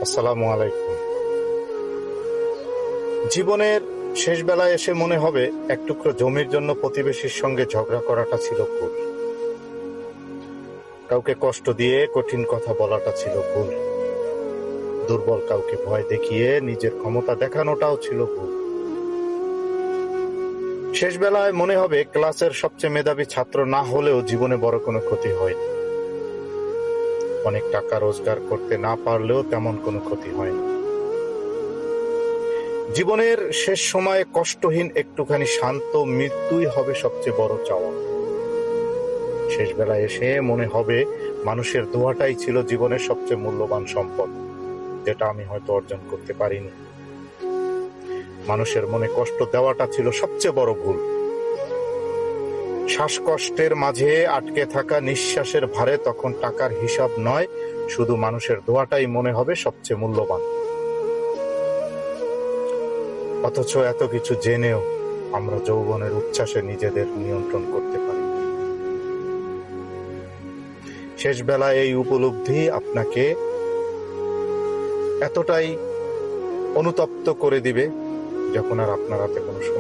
আসসালামু আলাইকুম। জীবনের শেষ বেলায় এসে মনে হবে এক টুকরো জমির জন্য প্রতিবেশীর সঙ্গে ঝগড়া করাটা ছিল ভুল, কাউকে কষ্ট দিয়ে কঠিন কথা বলাটা ছিল ভুল, দুর্বল কাউকে ভয় দেখিয়ে নিজের ক্ষমতা দেখানোটাও ছিল ভুল। শেষ বেলায় মনে হবে ক্লাসের সবচেয়ে মেধাবী ছাত্র না হলেও জীবনে বড় কোনো ক্ষতি হয়নি, অনেক টাকা রোজগার করতে না পারলেও তেমন কোনো ক্ষতি হয়নি। জীবনের শেষ সময়ে কষ্টহীন একটুখানি শান্ত মৃত্যুই হবে সবচেয়ে বড় চাওয়া। শেষ বেলায় এসে মনে হবে মানুষের দোয়াটাই ছিল জীবনের সবচেয়ে মূল্যবান সম্পদ, যেটা আমি হয়তো অর্জন করতে পারিনি। মানুষের মনে কষ্ট দেওয়াটা ছিল সবচেয়ে বড় ভুল। শ্বাসকষ্টের মাঝে আটকে থাকা নিঃশ্বাসের ভারে তখন টাকার হিসাব নয়, শুধু মানুষের দোয়াটাই মনে হবে সবচেয়ে মূল্যবান। অথচ এত কিছু জেনেও আমরা যৌবনের উচ্ছ্বাসে নিজেদের নিয়ন্ত্রণ করতে পারি। শেষ বেলায় এই উপলব্ধি আপনাকে এতটাই অনুতপ্ত করে দিবে, যখন আর আপনার হাতে কোনো সময়